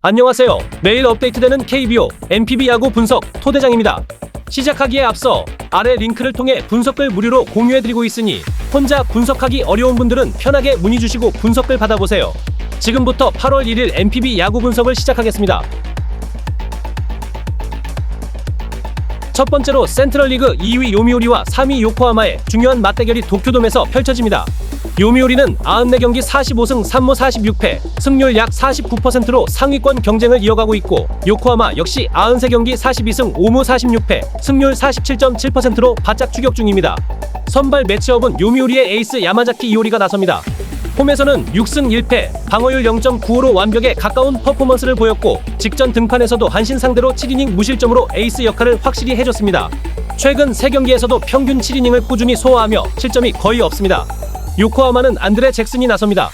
안녕하세요. 매일 업데이트되는 KBO, NPB 야구 분석 토대장입니다. 시작하기에 앞서 아래 링크를 통해 분석글 무료로 공유해드리고 있으니 혼자 분석하기 어려운 분들은 편하게 문의 주시고 분석글 받아보세요. 지금부터 8월 1일 NPB 야구 분석을 시작하겠습니다. 첫 번째로 센트럴리그 2위 요미우리와 3위 요코하마의 중요한 맞대결이 도쿄돔에서 펼쳐집니다. 요미우리는 94경기 45승 3무 46패, 승률 약 49%로 상위권 경쟁을 이어가고 있고 요코하마 역시 93경기 42승 5무 46패, 승률 47.7%로 바짝 추격 중입니다. 선발 매치업은 요미우리의 에이스 야마자키 이오리가 나섭니다. 홈에서는 6승 1패, 방어율 0.95로 완벽에 가까운 퍼포먼스를 보였고 직전 등판에서도 한신 상대로 7이닝 무실점으로 에이스 역할을 확실히 해줬습니다. 최근 3경기에서도 평균 7이닝을 꾸준히 소화하며 실점이 거의 없습니다. 요코하마는 안드레 잭슨이 나섭니다.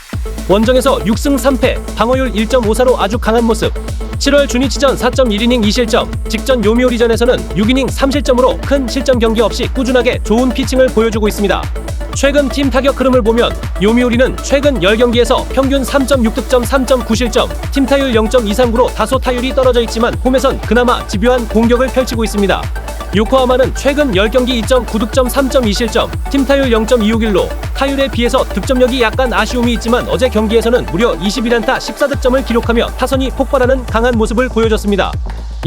원정에서 6승 3패, 방어율 1.54로 아주 강한 모습. 7월 주니치전 4.1이닝 2실점, 직전 요미우리전에서는 6이닝 3실점으로 큰 실점 경기 없이 꾸준하게 좋은 피칭을 보여주고 있습니다. 최근 팀 타격 흐름을 보면 요미우리는 최근 10경기에서 평균 3.6득점 3.9실점, 팀 타율 0.239로 다소 타율이 떨어져 있지만 홈에선 그나마 집요한 공격을 펼치고 있습니다. 요코하마는 최근 10경기 2.9득점 3.2실점, 팀 타율 0.261로 타율에 비해서 득점력이 약간 아쉬움이 있지만 어제 경기에서는 무려 21안타 14득점을 기록하며 타선이 폭발하는 강한 모습을 보여줬습니다.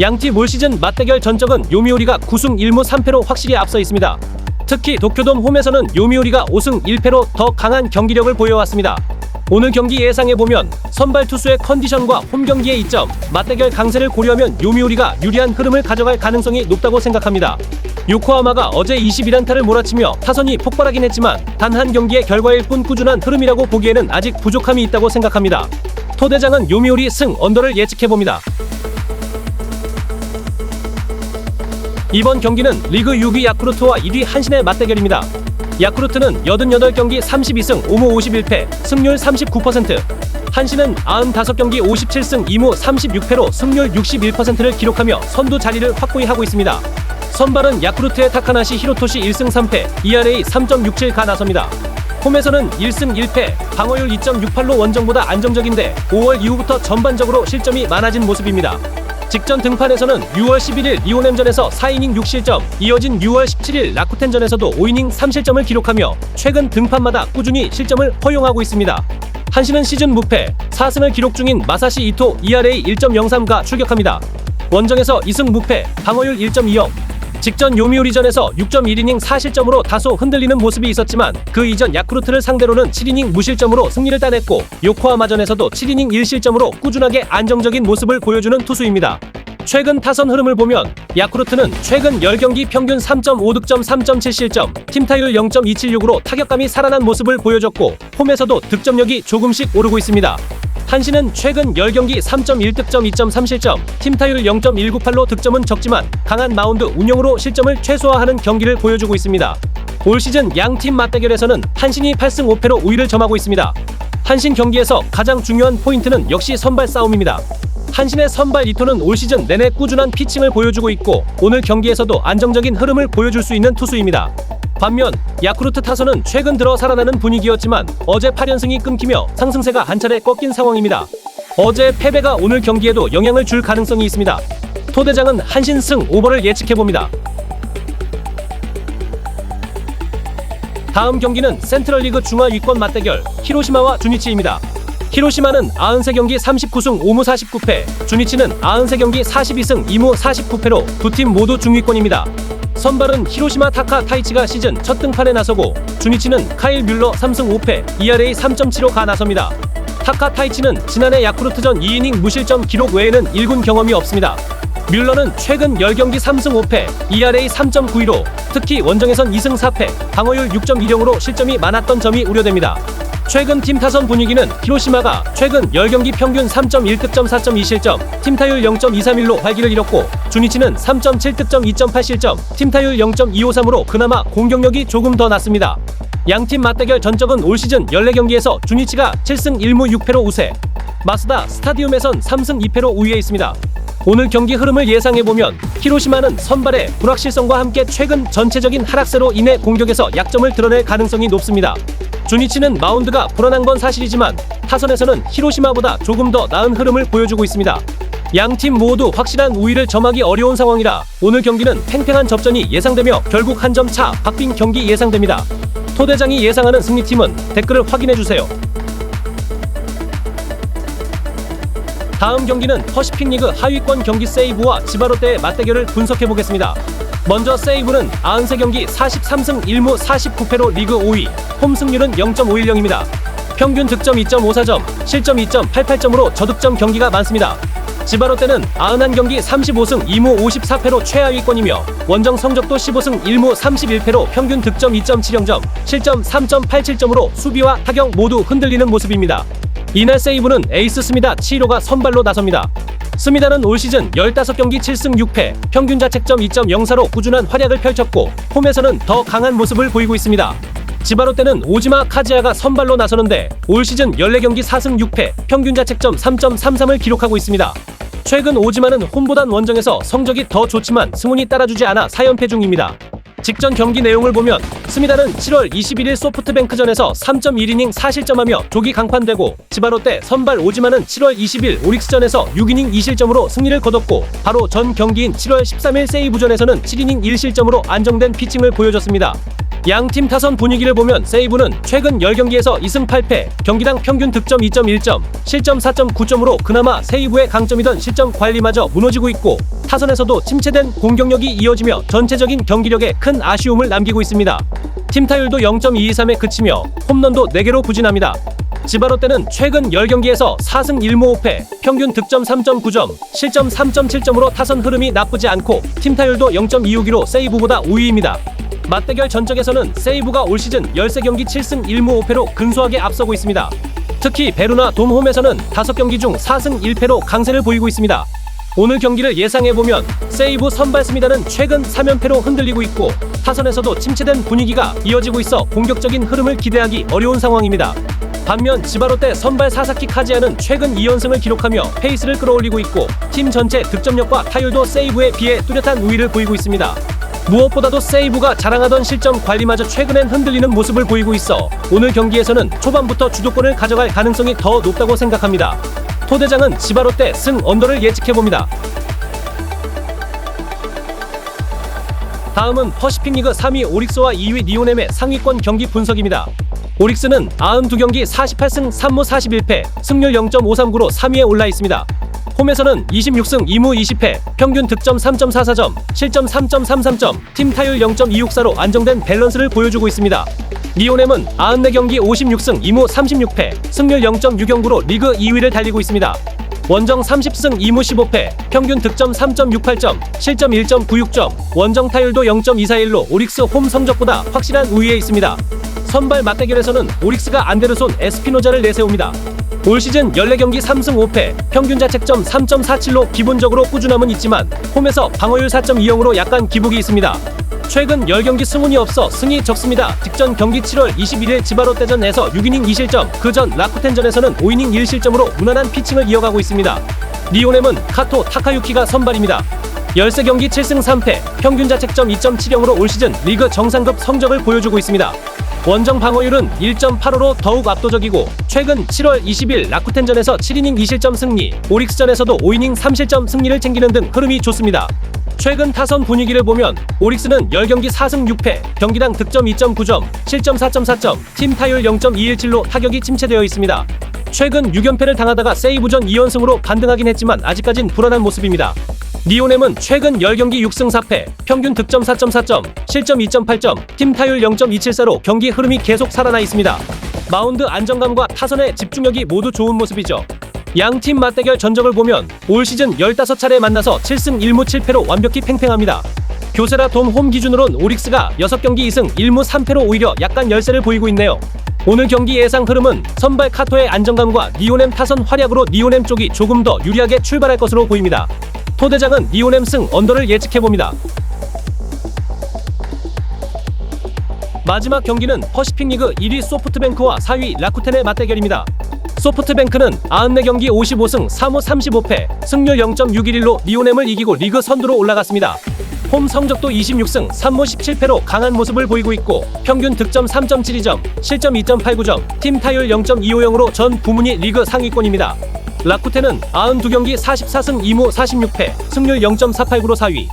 양팀 올 시즌 맞대결 전적은 요미우리가 9승 1무 3패로 확실히 앞서 있습니다. 특히 도쿄돔 홈에서는 요미우리가 5승 1패로 더 강한 경기력을 보여왔습니다. 오늘 경기 예상해보면 선발 투수의 컨디션과 홈 경기의 이점, 맞대결 강세를 고려하면 요미우리가 유리한 흐름을 가져갈 가능성이 높다고 생각합니다. 요코하마가 어제 21안타를 몰아치며 타선이 폭발하긴 했지만 단 한 경기의 결과일 뿐 꾸준한 흐름이라고 보기에는 아직 부족함이 있다고 생각합니다. 토대장은 요미우리 승 언더를 예측해봅니다. 이번 경기는 리그 6위 야쿠르트와 1위 한신의 맞대결입니다. 야쿠르트는 88경기 32승 5무 51패, 승률 39%, 한신은 95경기 57승 2무 36패로 승률 61%를 기록하며 선두 자리를 확고히 하고 있습니다. 선발은 야쿠르트의 타카나시 히로토시 1승 3패, ERA 3.67가 나섭니다. 홈에서는 1승 1패, 방어율 2.68로 원정보다 안정적인데 5월 이후부터 전반적으로 실점이 많아진 모습입니다. 직전 등판에서는 6월 11일 리오넴전에서 4이닝 6실점, 이어진 6월 17일 라쿠텐전에서도 5이닝 3실점을 기록하며 최근 등판마다 꾸준히 실점을 허용하고 있습니다. 한신은 시즌 무패, 4승을 기록 중인 마사시 이토 ERA 1.03가 출격합니다. 원정에서 2승 무패, 방어율 1.20, 직전 요미우리전에서 6.1이닝 4실점으로 다소 흔들리는 모습이 있었지만 그 이전 야쿠르트를 상대로는 7이닝 무실점으로 승리를 따냈고 요코하마전에서도 7이닝 1실점으로 꾸준하게 안정적인 모습을 보여주는 투수입니다. 최근 타선 흐름을 보면 야쿠르트는 최근 10경기 평균 3.5득점 3.7실점, 팀 타율 0.276으로 타격감이 살아난 모습을 보여줬고 홈에서도 득점력이 조금씩 오르고 있습니다. 한신은 최근 10경기 3.1득점 2.3실점, 팀 타율 0.198로 득점은 적지만 강한 마운드 운영으로 실점을 최소화하는 경기를 보여주고 있습니다. 올 시즌 양팀 맞대결에서는 한신이 8승 5패로 우위를 점하고 있습니다. 한신 경기에서 가장 중요한 포인트는 역시 선발 싸움입니다. 한신의 선발 이토는 올 시즌 내내 꾸준한 피칭을 보여주고 있고 오늘 경기에서도 안정적인 흐름을 보여줄 수 있는 투수입니다. 반면 야쿠르트 타선은 최근 들어 살아나는 분위기였지만 어제 8연승이 끊기며 상승세가 한 차례 꺾인 상황입니다. 어제 패배가 오늘 경기에도 영향을 줄 가능성이 있습니다. 토대장은 한신 승 오버를 예측해봅니다. 다음 경기는 센트럴리그 중하위권 맞대결 히로시마와 주니치입니다. 히로시마는 93경기 39승 5무 49패, 주니치는 93경기 42승 2무 49패로 두 팀 모두 중위권입니다. 선발은 히로시마 타카 타이치가 시즌 첫 등판에 나서고 주니치는 카일 뮬러 3승 5패, ERA 3.75가 나섭니다. 타카 타이치는 지난해 야쿠르트전 2이닝 무실점 기록 외에는 1군 경험이 없습니다. 뮬러는 최근 10경기 3승 5패, ERA 3.92로 특히 원정에선 2승 4패, 방어율 6.10으로 실점이 많았던 점이 우려됩니다. 최근 팀 타선 분위기는 히로시마가 최근 10경기 평균 3.1득점 4.2실점, 팀 타율 0.231로 활기를 잃었고 주니치는 3.7득점 2.8실점, 팀 타율 0.253으로 그나마 공격력이 조금 더 낮습니다. 양팀 맞대결 전적은 올 시즌 14경기에서 주니치가 7승 1무 6패로 우세, 마쓰다 스타디움에선 3승 2패로 우위에 있습니다. 오늘 경기 흐름을 예상해보면 히로시마는 선발의 불확실성과 함께 최근 전체적인 하락세로 인해 공격에서 약점을 드러낼 가능성이 높습니다. 주니치는 마운드가 불안한 건 사실이지만 타선에서는 히로시마보다 조금 더 나은 흐름을 보여주고 있습니다. 양팀 모두 확실한 우위를 점하기 어려운 상황이라 오늘 경기는 팽팽한 접전이 예상되며 결국 한 점 차 박빙 경기 예상됩니다. 토대장이 예상하는 승리팀은 댓글을 확인해주세요. 다음 경기는 퍼시픽 리그 하위권 경기 세이브와 지바롯데의 맞대결을 분석해보겠습니다. 먼저 세이브는 93경기 43승 1무 49패로 리그 5위, 홈 승률은 0.510입니다. 평균 득점 2.54점, 실점 2.88점으로 저득점 경기가 많습니다. 지바롯데는 91경기 35승 2무 54패로 최하위권이며 원정 성적도 15승 1무 31패로 평균 득점 2.70점, 실점 3.87점으로 수비와 타격 모두 흔들리는 모습입니다. 이날 세이브는 에이스 스미다 치히로가 선발로 나섭니다. 스미다는 올 시즌 15경기 7승 6패, 평균 자책점 2.04로 꾸준한 활약을 펼쳤고 홈에서는 더 강한 모습을 보이고 있습니다. 지바롯데는 오지마 카즈야가 선발로 나서는데 올 시즌 14경기 4승 6패, 평균 자책점 3.33을 기록하고 있습니다. 최근 오지마는 홈보단 원정에서 성적이 더 좋지만 승운이 따라주지 않아 4연패 중입니다. 직전 경기 내용을 보면 스미다는 7월 21일 소프트뱅크전에서 3.1이닝 4실점하며 조기 강판되고 지바롯데 선발 오지마는 7월 20일 오릭스전에서 6이닝 2실점으로 승리를 거뒀고 바로 전 경기인 7월 13일 세이브전에서는 7이닝 1실점으로 안정된 피칭을 보여줬습니다. 양팀 타선 분위기를 보면 세이브는 최근 10경기에서 2승 8패, 경기당 평균 득점 2.1점, 실점 4.9점으로 그나마 세이브의 강점이던 실점 관리마저 무너지고 있고 타선에서도 침체된 공격력이 이어지며 전체적인 경기력에 큰 아쉬움을 남기고 있습니다. 팀 타율도 0.223에 그치며 홈런도 4개로 부진합니다. 지바롯데는 최근 10경기에서 4승 1무 5패, 평균 득점 3.9점, 실점 3.7점으로 타선 흐름이 나쁘지 않고 팀 타율도 0.262로 세이브보다 우위입니다. 맞대결 전적에서는 세이브가 올 시즌 13경기 7승 1무 5패로 근소하게 앞서고 있습니다. 특히 베루나 돔홈에서는 5경기 중 4승 1패로 강세를 보이고 있습니다. 오늘 경기를 예상해보면 세이브 선발 스미다는 최근 3연패로 흔들리고 있고 타선에서도 침체된 분위기가 이어지고 있어 공격적인 흐름을 기대하기 어려운 상황입니다. 반면 지바롯데 선발 사사키 카즈야는 최근 2연승을 기록하며 페이스를 끌어올리고 있고 팀 전체 득점력과 타율도 세이브에 비해 뚜렷한 우위를 보이고 있습니다. 무엇보다도 세이브가 자랑하던 실점 관리마저 최근엔 흔들리는 모습을 보이고 있어 오늘 경기에서는 초반부터 주도권을 가져갈 가능성이 더 높다고 생각합니다. 토대장은 지바롯데 승 언더를 예측해봅니다. 다음은 퍼시픽 리그 3위 오릭스와 2위 니오넴의 상위권 경기 분석입니다. 오릭스는 92경기 48승 3무 41패, 승률 0.539로 3위에 올라 있습니다. 홈에서는 26승 2무 20패, 평균 득점 3.44점, 실점 3.33점, 팀 타율 0.264로 안정된 밸런스를 보여주고 있습니다. 니오넴은 94경기 56승 2무 36패, 승률 0.609로 리그 2위를 달리고 있습니다. 원정 30승 2무 15패, 평균 득점 3.68점, 실점 1.96점, 원정 타율도 0.241로 오릭스 홈 성적보다 확실한 우위에 있습니다. 선발 맞대결에서는 오릭스가 안데르손 에스피노자를 내세웁니다. 올 시즌 14경기 3승 5패, 평균 자책점 3.47로 기본적으로 꾸준함은 있지만 홈에서 방어율 4.20으로 약간 기복이 있습니다. 최근 10경기 승운이 없어 승이 적습니다. 직전 경기 7월 21일 지바롯데전에서 6이닝 2실점, 그전 라쿠텐전에서는 5이닝 1실점으로 무난한 피칭을 이어가고 있습니다. 니오넴은 카토 타카유키가 선발입니다. 13경기 7승 3패, 평균 자책점 2.70으로 올 시즌 리그 정상급 성적을 보여주고 있습니다. 원정 방어율은 1.85로 더욱 압도적이고 최근 7월 20일 라쿠텐전에서 7이닝 2실점 승리, 오릭스전에서도 5이닝 3실점 승리를 챙기는 등 흐름이 좋습니다. 최근 타선 분위기를 보면 오릭스는 10경기 4승 6패, 경기당 득점 2.9점, 실점 4.4점, 팀 타율 0.217로 타격이 침체되어 있습니다. 최근 6연패를 당하다가 세이브전 2연승으로 반등하긴 했지만 아직까진 불안한 모습입니다. 니오넴은 최근 10경기 6승 4패, 평균 득점 4.4점, 실점 2.8점, 팀 타율 0.274로 경기 흐름이 계속 살아나 있습니다. 마운드 안정감과 타선의 집중력이 모두 좋은 모습이죠. 양팀 맞대결 전적을 보면 올 시즌 15차례 만나서 7승 1무 7패로 완벽히 팽팽합니다. 교세라 돔 홈 기준으론 오릭스가 6경기 2승 1무 3패로 오히려 약간 열세를 보이고 있네요. 오늘 경기 예상 흐름은 선발 카토의 안정감과 니오넴 타선 활약으로 니오넴 쪽이 조금 더 유리하게 출발할 것으로 보입니다. 토대장은 니오넴 승 언더를 예측해봅니다. 마지막 경기는 퍼시픽 리그 1위 소프트뱅크와 4위 라쿠텐의 맞대결입니다. 소프트뱅크는 94경기 55승 3무 35패, 승률 0.611로 리오넴을 이기고 리그 선두로 올라갔습니다. 홈 성적도 26승 3무 17패로 강한 모습을 보이고 있고 평균 득점 3.72점, 실점 2.89점, 팀 타율 0.250으로 전 부문이 리그 상위권입니다. 라쿠텐은 92경기 44승 2무 46패, 승률 0.489로 4위.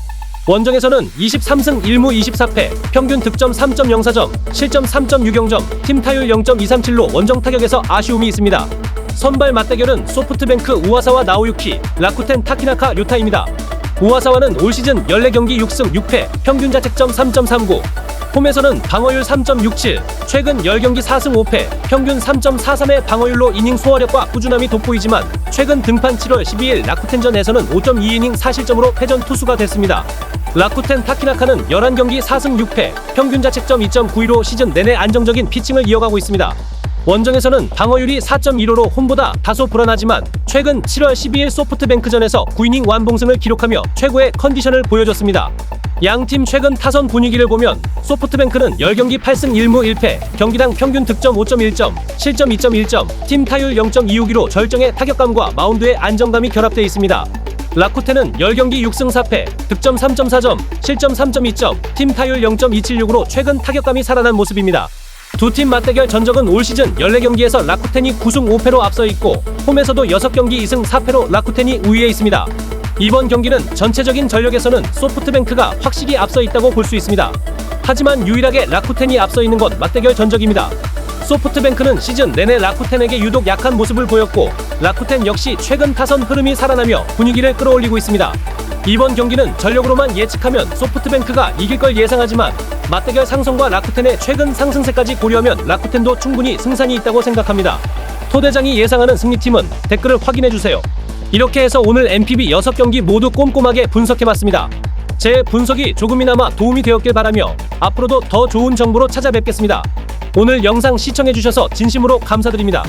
원정에서는 23승 1무 24패, 평균 득점 3.04점, 실점 3.60점, 팀 타율 0.237로 원정 타격에서 아쉬움이 있습니다. 선발 맞대결은 소프트뱅크 우와사와 나오유키, 라쿠텐 타키나카 류타입니다. 우와사와는 올 시즌 14경기 6승 6패, 평균 자책점 3.39. 홈에서는 방어율 3.67, 최근 10경기 4승 5패, 평균 3.43의 방어율로 이닝 소화력과 꾸준함이 돋보이지만 최근 등판 7월 12일 라쿠텐전에서는 5.2이닝 4실점으로 패전 투수가 됐습니다. 라쿠텐 타키나카는 11경기 4승 6패, 평균 자책점 2.92로 시즌 내내 안정적인 피칭을 이어가고 있습니다. 원정에서는 방어율이 4.15로 홈보다 다소 불안하지만 최근 7월 12일 소프트뱅크전에서 9이닝 완봉승을 기록하며 최고의 컨디션을 보여줬습니다. 양팀 최근 타선 분위기를 보면 소프트뱅크는 10경기 8승 1무 1패, 경기당 평균 득점 5.1점, 실점 2.1점, 팀 타율 0.262로 절정의 타격감과 마운드의 안정감이 결합되어 있습니다. 라쿠텐은 10경기 6승 4패, 득점 3.4점, 실점 3.2점, 팀 타율 0.276으로 최근 타격감이 살아난 모습입니다. 두 팀 맞대결 전적은 올 시즌 14경기에서 라쿠텐이 9승 5패로 앞서 있고 홈에서도 6경기 2승 4패로 라쿠텐이 우위에 있습니다. 이번 경기는 전체적인 전력에서는 소프트뱅크가 확실히 앞서 있다고 볼 수 있습니다. 하지만 유일하게 라쿠텐이 앞서 있는 건 맞대결 전적입니다. 소프트뱅크는 시즌 내내 라쿠텐에게 유독 약한 모습을 보였고 라쿠텐 역시 최근 타선 흐름이 살아나며 분위기를 끌어올리고 있습니다. 이번 경기는 전력으로만 예측하면 소프트뱅크가 이길 걸 예상하지만 맞대결 상성과 라쿠텐의 최근 상승세까지 고려하면 라쿠텐도 충분히 승산이 있다고 생각합니다. 토대장이 예상하는 승리팀은 댓글을 확인해주세요. 이렇게 해서 오늘 NPB 6경기 모두 꼼꼼하게 분석해봤습니다. 제 분석이 조금이나마 도움이 되었길 바라며 앞으로도 더 좋은 정보로 찾아뵙겠습니다. 오늘 영상 시청해주셔서 진심으로 감사드립니다.